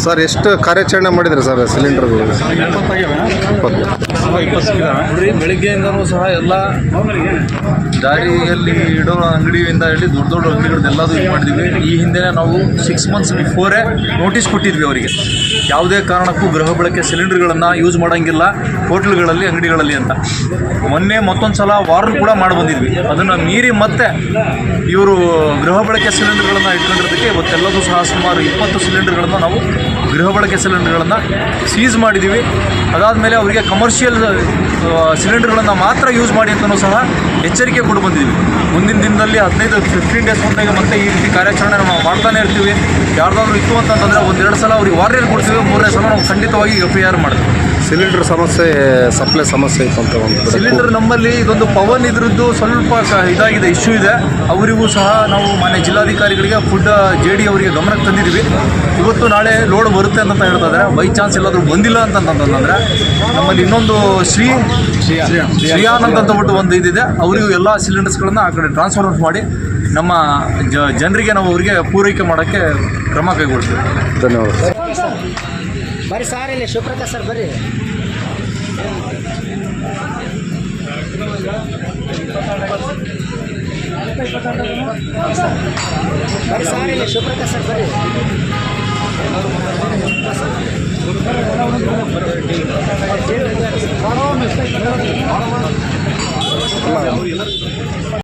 Sir ಎಷ್ಟು ಕಾರ್ಯಾಚರಣೆ ಮಾಡಿದ್ರಿ ಸರ್ ಸಿಲಿಂಡರ್ಗಳು? 20 ನೋಡ್ರಿ, ಬೆಳಿಗ್ಗೆಯಿಂದನೂ ಸಹ ಎಲ್ಲ ದಾರಿಯಲ್ಲಿ ಇಡೋ ಅಂಗಡಿಯಿಂದ ಹೇಳಿ ದೊಡ್ಡ ದೊಡ್ಡ ಅಂಗಡಿಗಳದ್ದೆಲ್ಲದೂ ಇದು ಮಾಡಿದ್ವಿ. ಈ ಹಿಂದೆ ನಾವು 6 ಮಂತ್ಸ್ ಬಿಫೋರೇ ನೋಟಿಸ್ ಕೊಟ್ಟಿದ್ವಿ ಅವರಿಗೆ, ಯಾವುದೇ ಕಾರಣಕ್ಕೂ ಗೃಹ ಬಳಕೆ ಸಿಲಿಂಡರ್ಗಳನ್ನು ಯೂಸ್ ಮಾಡೋಂಗಿಲ್ಲ ಹೋಟ್ಲ್ಗಳಲ್ಲಿ, ಅಂಗಡಿಗಳಲ್ಲಿ ಅಂತ. ಮೊನ್ನೆ ಮತ್ತೊಂದು ಸಲ ವಾರ್ನ್ ಕೂಡ ಮಾಡಿ ಬಂದಿದ್ವಿ. ಅದನ್ನು ಮೀರಿ ಮತ್ತೆ ಇವರು ಗೃಹ ಬಳಕೆ ಸಿಲಿಂಡರ್ಗಳನ್ನು ಇಟ್ಕೊಂಡಿರೋದಕ್ಕೆ ಇವತ್ತೆಲ್ಲದೂ ಸಹ ಸುಮಾರು 20 ಸಿಲಿಂಡರ್ಗಳನ್ನು ನಾವು ಗೃಹ ಬಳಕೆ ಸಿಲಿಂಡರ್ಗಳನ್ನು ಸೀಸ್ ಮಾಡಿದ್ದೀವಿ. ಅದಾದಮೇಲೆ ಅವರಿಗೆ ಕಮರ್ಷಿಯಲ್ ಸಿಲಿಂಡರ್ಗಳನ್ನು ಮಾತ್ರ ಯೂಸ್ ಮಾಡಿ ಅಂತಲೂ ಸಹ ಎಚ್ಚರಿಕೆ ಕೊಟ್ಟು ಬಂದಿದ್ದೀವಿ. ಮುಂದಿನ ದಿನದಲ್ಲಿ 15 ಡೇಸ್ ಮುಂದೆ ಮತ್ತೆ ಈ ರೀತಿ ಕಾರ್ಯಾಚರಣೆ ನಾವು ಮಾಡ್ತಾನೆ ಇರ್ತೀವಿ. ಯಾರ್ದಾದ್ರೂ ಇತ್ತು ಅಂತಂದರೆ 1-2 ಸಲ ಅವ್ರಿಗೆ ವಾರ್ನಿಂಗ್ ಕೊಡ್ತೀವಿ, 3ನೇ ಸಲ ನಾವು ಖಂಡಿತವಾಗಿ FIR ಮಾಡ್ತೀವಿ. ಸಿಲಿಂಡರ್ ಸಮಸ್ಯೆ, ಸಪ್ಲೈ ಸಮಸ್ಯೆ ಇತ್ತು ಅಂತ ಒಂದು ಸಿಲಿಂಡರ್ ನಮ್ಮಲ್ಲಿ ಇದೊಂದು ಪವನ್ ಇದ್ರದ್ದು ಸ್ವಲ್ಪ ಇದಾಗಿದೆ, ಇಶ್ಯೂ ಇದೆ. ಅವರಿಗೂ ಸಹ ನಾವು ಮಾನ್ಯ ಜಿಲ್ಲಾಧಿಕಾರಿಗಳಿಗೆ ಫುಡ್ JD ಅವರಿಗೆ ಗಮನಕ್ಕೆ ತಂದಿದ್ದೀವಿ. ಇವತ್ತು ನಾಳೆ ಲೋಡ್ ಬರುತ್ತೆ ಅಂತ ಹೇಳ್ತಾ ಇದ್ದಾರೆ. ಬೈ ಚಾನ್ಸ್ ಎಲ್ಲಾದರೂ ಬಂದಿಲ್ಲ ಅಂತಂತಂದರೆ ನಮ್ಮಲ್ಲಿ ಇನ್ನೊಂದು ಶ್ರೀಯಾನ್ ಅಂತಂದ್ಬಿಟ್ಟು ಒಂದು ಇದಿದೆ, ಅವರಿಗೂ ಎಲ್ಲ ಸಿಲಿಂಡರ್ಸ್ಗಳನ್ನು ಆ ಕಡೆ ಟ್ರಾನ್ಸ್ಫರ್ ಮಾಡಿ ನಮ್ಮ ಜನರಿಗೆ ನಾವು ಅವರಿಗೆ ಪೂರೈಕೆ ಮಾಡೋಕ್ಕೆ ಕ್ರಮ ಕೈಗೊಳ್ತೀವಿ. ಧನ್ಯವಾದ. ಬರ್ರಿ ಸರ್, ಇಲ್ಲಿ ಶಿವಪ್ರಕಾಶ್ ಸರ್ ಬರ್ರಿ. ಬರ್ರಿ ಸರ್, ಇಲ್ಲಿ ಶಿವಪ್ರಕಾಶ್ ಸರ್ ಬರ್ರಿ.